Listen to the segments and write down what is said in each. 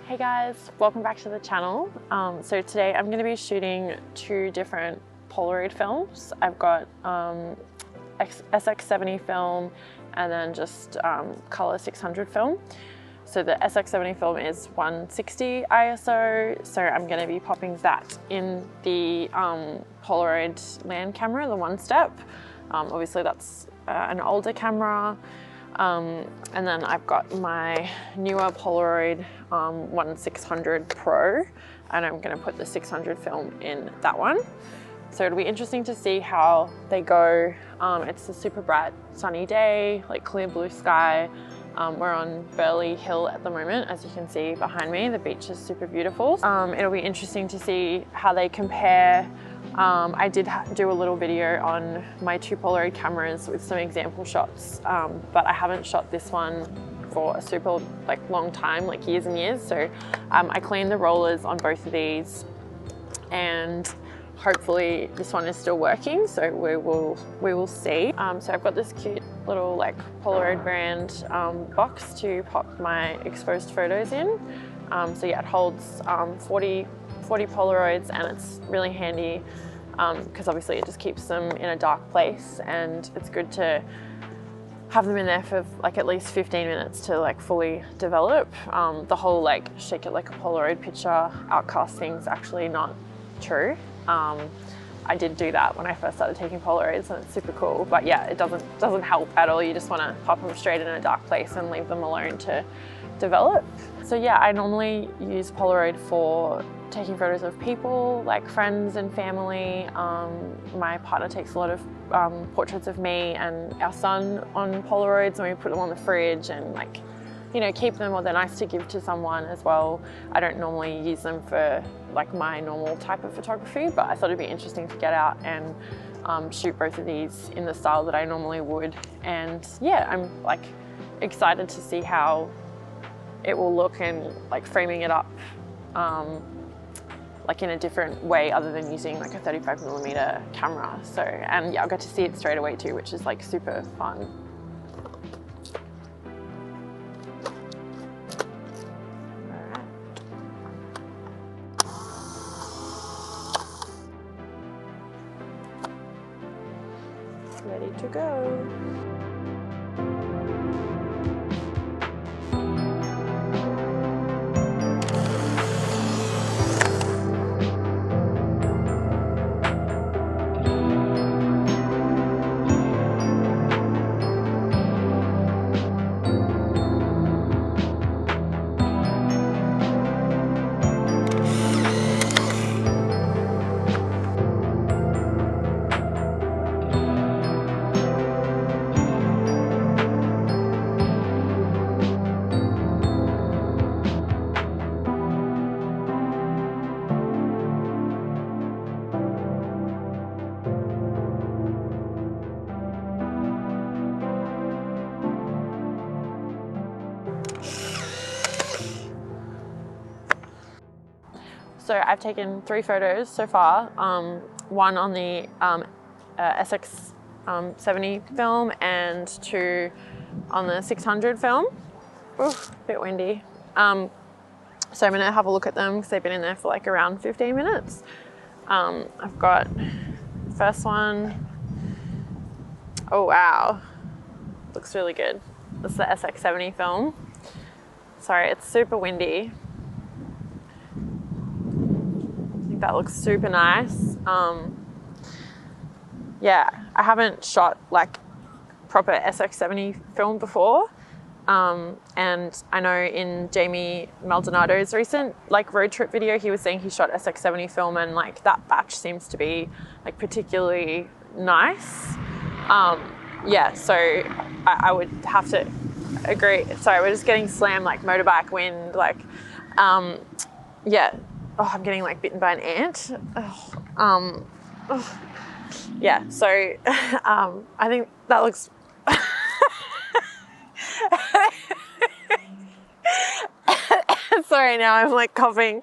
Hey guys, welcome back to the channel. So today I'm going to be shooting two different Polaroid films. I've got SX-70 film and then just color 600 film. So the SX-70 film is 160 ISO, so I'm going to be popping that in the Polaroid land camera, the one step. Obviously that's an older camera. And then I've got my newer Polaroid 1600 Pro, and I'm going to put the 600 film in that one. So it'll be interesting to see how they go. It's a super bright sunny day, like clear blue sky. We're on Burleigh Hill at the moment, as you can see behind me. The beach is super beautiful. It'll be interesting to see how they compare. I did do a little video on my two Polaroid cameras with some example shots, but I haven't shot this one for a super long time, like years and years. So I cleaned the rollers on both of these, and hopefully this one is still working, so we will see. So I've got this cute little Polaroid brand box to pop my exposed photos in. So yeah, it holds 40 Polaroids, and it's really handy because obviously it just keeps them in a dark place, and it's good to have them in there for at least 15 minutes to fully develop. The whole shake it like a Polaroid picture outcast thing's actually not true. I did do that when I first started taking Polaroids, and it's super cool, but yeah, it doesn't help at all. You just want to pop them straight in a dark place and leave them alone to develop. So yeah, I normally use Polaroid for taking photos of people, like friends and family. My partner takes a lot of portraits of me and our son on Polaroids, and we put them on the fridge and keep them, or they're nice to give to someone as well. I don't normally use them for my normal type of photography, but I thought it'd be interesting to get out and shoot both of these in the style that I normally would. And yeah, I'm excited to see how it will look, and framing it up in a different way other than using a 35mm camera. So, and yeah, I'll get to see it straight away too, which is super fun. Ready to go. So I've taken 3 photos so far, one on the SX-70 film and 2 on the 600 film. Ooh, a bit windy. So I'm gonna have a look at them because they've been in there for around 15 minutes. I've got the first one. Oh wow, looks really good. This is the SX-70 film. Sorry, it's super windy. That looks super nice. Yeah, I haven't shot proper SX-70 film before, and I know in Jamie Maldonado's recent road trip video, he was saying he shot SX-70 film, and that batch seems to be particularly nice. Yeah, so I would have to agree. Sorry, we're just getting slammed motorbike wind. Yeah. Oh, I'm getting bitten by an ant. Yeah, so I think that looks sorry, now I'm coughing.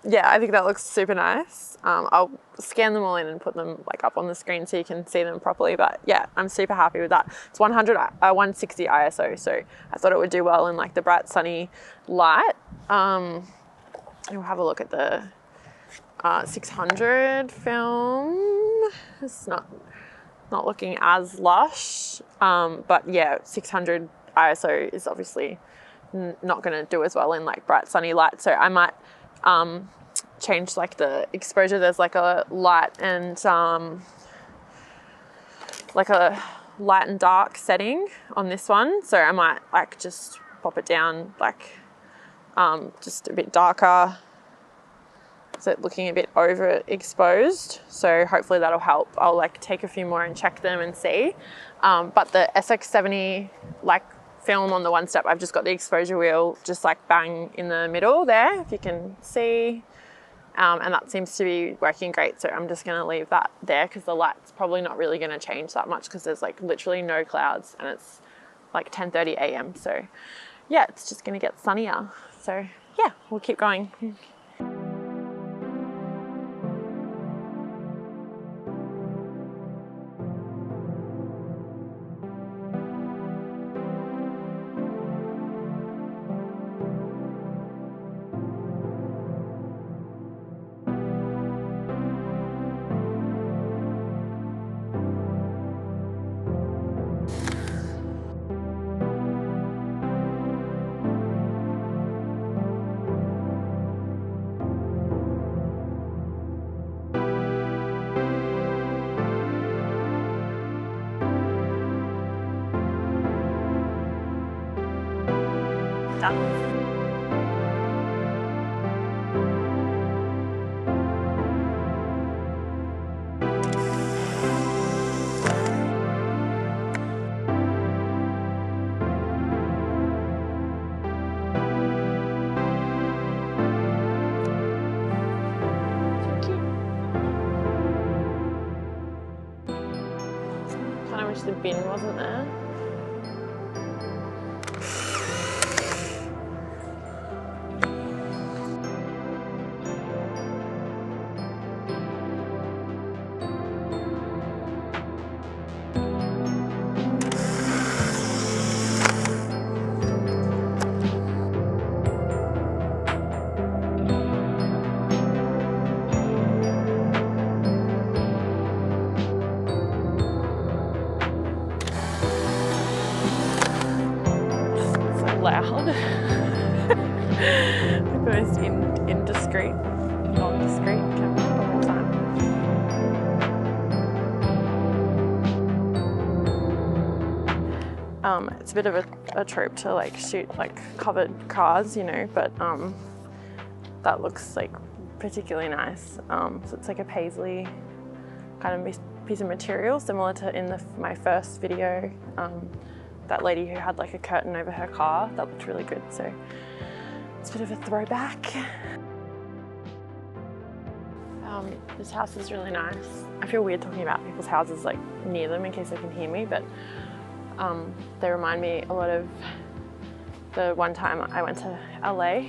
Yeah, I think that looks super nice. I'll scan them all in and put them like up on the screen so you can see them properly. But yeah, I'm super happy with that. It's 160 ISO, so I thought it would do well in like the bright sunny light. And we'll have a look at the 600 film. It's not looking as lush, but yeah, 600 ISO is obviously not going to do as well in like bright sunny light. So I might change like the exposure. There's like a light and dark setting on this one. So I might like just pop it down like just a bit darker. So looking a bit overexposed. So hopefully that'll help. I'll like take a few more and check them and see. But the SX-70 like film on the one step, I've just got the exposure wheel just like bang in the middle there, if you can see. And that seems to be working great. So I'm just gonna leave that there because the light's probably not really gonna change that much because there's like literally no clouds and it's like 10:30 a.m. So yeah, it's just gonna get sunnier. So yeah, we'll keep going. Done. Kind of wish the bin wasn't there. Loud. The most indiscreet, non-discreet camera of all time. It's a bit of a trope to like shoot like covered cars, you know, but that looks like particularly nice. So it's like a paisley kind of piece of material, similar to in my first video. That lady who had like a curtain over her car, that looked really good. So it's a bit of a throwback. This house is really nice. I feel weird talking about people's houses like near them in case they can hear me, but they remind me a lot of the one time I went to LA.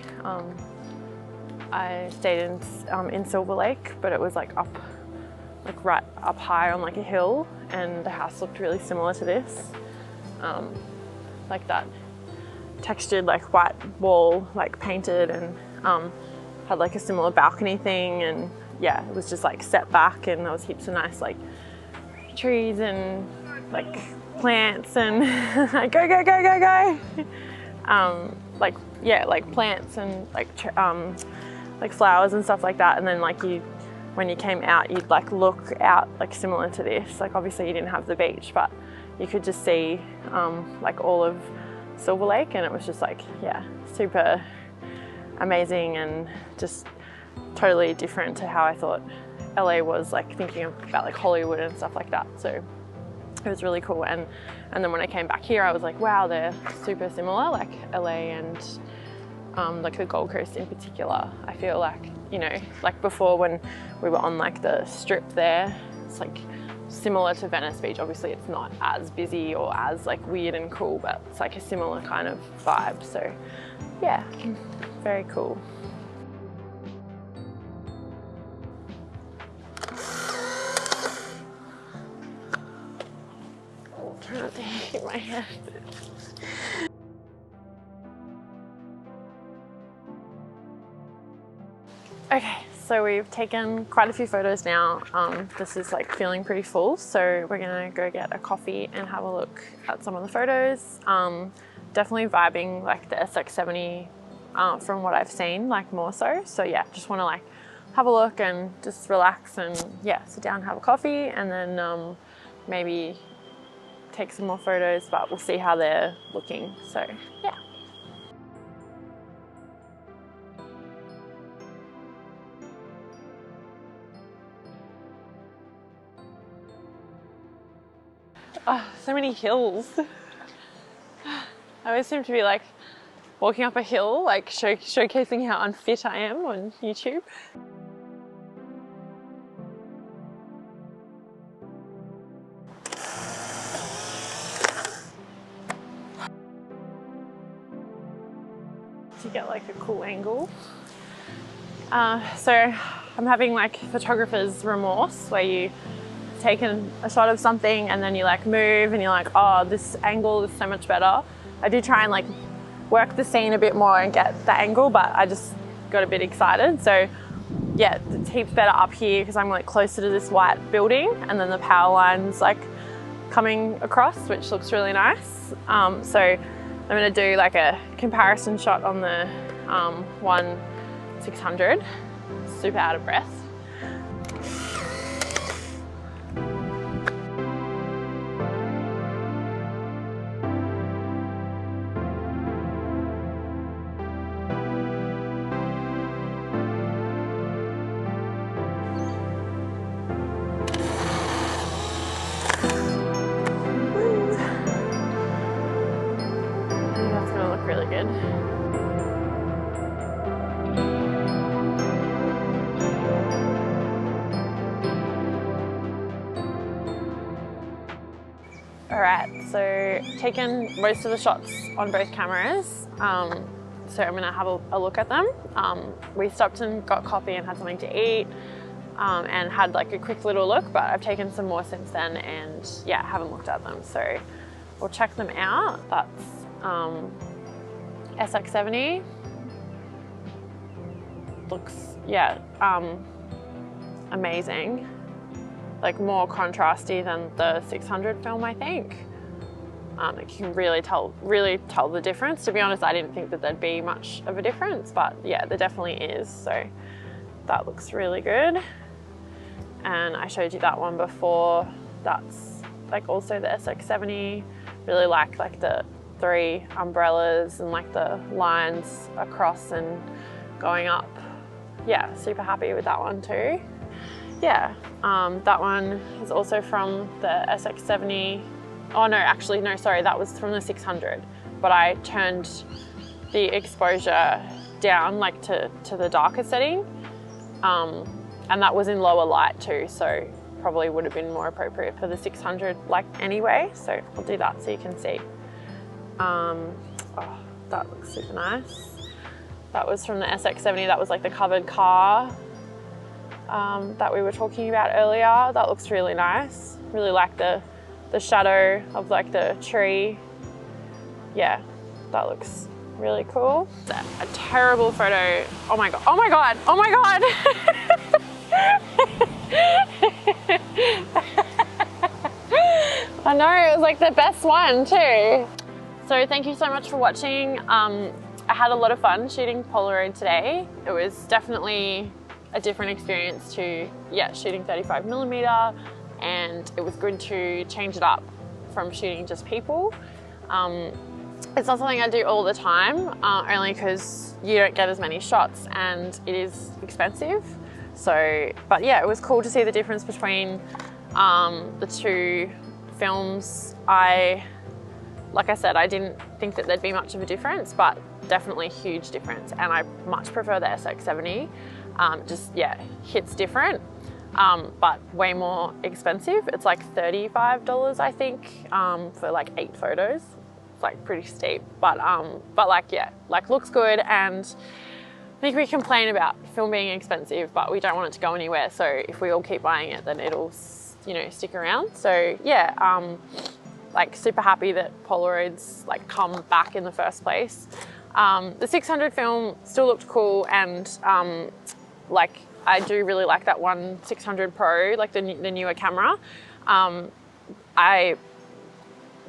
I stayed in Silver Lake, but it was like right up high on like a hill, and the house looked really similar to this. Like that textured like white wall, like painted, and had like a similar balcony thing, and yeah, it was just like set back, and there was heaps of nice like trees and like plants and go go go go go. Like yeah, like plants and like flowers and stuff like that, and then like when you came out, you'd like look out like similar to this. Like obviously you didn't have the beach, but you could just see like all of Silver Lake, and it was just like, yeah, super amazing and just totally different to how I thought LA was, like thinking about like Hollywood and stuff like that. So it was really cool. And then when I came back here, I was like, wow, they're super similar, like LA and like the Gold Coast in particular. I feel like, you know, like before when we were on like the strip there, it's like similar to Venice Beach. Obviously it's not as busy or as like weird and cool, but it's like a similar kind of vibe. So yeah, very cool. my head. Okay, so we've taken quite a few photos now. This is like feeling pretty full, so we're gonna go get a coffee and have a look at some of the photos. Definitely vibing like the SX-70 from what I've seen, like more so. So yeah, just wanna like have a look and just relax and yeah, sit down, have a coffee, and then maybe take some more photos, but we'll see how they're looking, so yeah. Oh, so many hills. I always seem to be like walking up a hill, like showcasing how unfit I am on YouTube. To get like a cool angle. So I'm having like photographer's remorse, where you taken a shot of something and then you like move and you're like, oh, this angle is so much better. I do try and like work the scene a bit more and get the angle, but I just got a bit excited. So yeah, it's heaps better up here because I'm like closer to this white building, and then the power line's like coming across, which looks really nice. So I'm gonna do like a comparison shot on the 1/600, super out of breath. Really good. All right, so taken most of the shots on both cameras. So I'm gonna have a look at them. We stopped and got coffee and had something to eat, and had like a quick little look, but I've taken some more since then and yeah, haven't looked at them. So we'll check them out. That's SX-70 looks, yeah, amazing. Like more contrasty than the 600 film, I think. You can really tell the difference. To be honest, I didn't think that there'd be much of a difference, but yeah, there definitely is. So that looks really good. And I showed you that one before. That's like also the SX-70. Really like the 3 umbrellas and like the lines across and going up. Yeah, super happy with that one too. Yeah, that one is also from the SX-70. Oh no, actually no, sorry, that was from the 600. But I turned the exposure down like to the darker setting. And that was in lower light too, so probably would have been more appropriate for the 600 like anyway. So I'll do that so you can see. Oh, that looks super nice. That was from the SX-70. That was like the covered car that we were talking about earlier. That looks really nice. Really like the shadow of like the tree. Yeah, that looks really cool. A terrible photo. Oh my god, oh my god, oh my god. I know, it was like the best one too. So thank you so much for watching. I had a lot of fun shooting Polaroid today. It was definitely a different experience to, yeah, shooting 35mm, and it was good to change it up from shooting just people. It's not something I do all the time, only because you don't get as many shots and it is expensive. So, but yeah, it was cool to see the difference between the two films. Like I said, I didn't think that there'd be much of a difference, but definitely a huge difference. And I much prefer the SX-70. Just, yeah, hits different, but way more expensive. It's like $35, I think, for like 8 photos. It's like pretty steep, but like, yeah, like looks good. And I think we complain about film being expensive, but we don't want it to go anywhere. So if we all keep buying it, then it'll, you know, stick around. So yeah, like super happy that Polaroids like come back in the first place. The 600 film still looked cool, and like I do really like that one 600 Pro, like the newer camera. I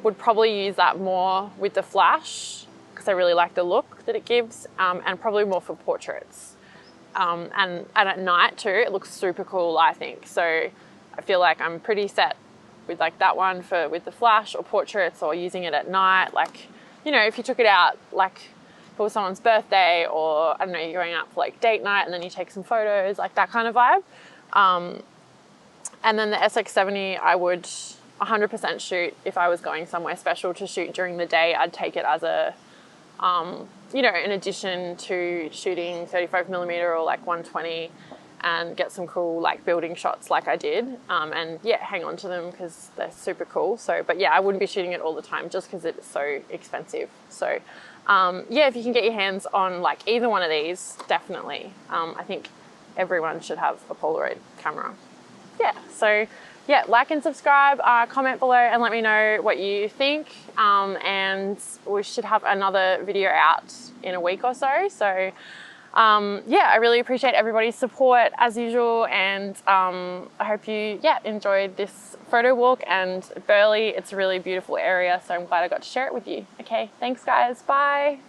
would probably use that more with the flash because I really like the look that it gives, and probably more for portraits. And at night too, it looks super cool, I think. So I feel like I'm pretty set with like that one with the flash or portraits, or using it at night. Like, you know, if you took it out like for someone's birthday, or I don't know, you're going out for like date night and then you take some photos, like that kind of vibe. And then the SX-70 I would 100% shoot if I was going somewhere special to shoot during the day. I'd take it as a, you know, in addition to shooting 35mm or like 120, and get some cool like building shots like I did, and yeah, hang on to them because they're super cool. So, but yeah, I wouldn't be shooting it all the time just because it's so expensive. So yeah, if you can get your hands on like either one of these, definitely. I think everyone should have a Polaroid camera. Yeah, so yeah, like and subscribe, comment below and let me know what you think. And we should have another video out in a week or so. So yeah, I really appreciate everybody's support as usual, and I hope you enjoyed this photo walk. And Burleigh, it's a really beautiful area, so I'm glad I got to share it with you. Okay, thanks guys, bye.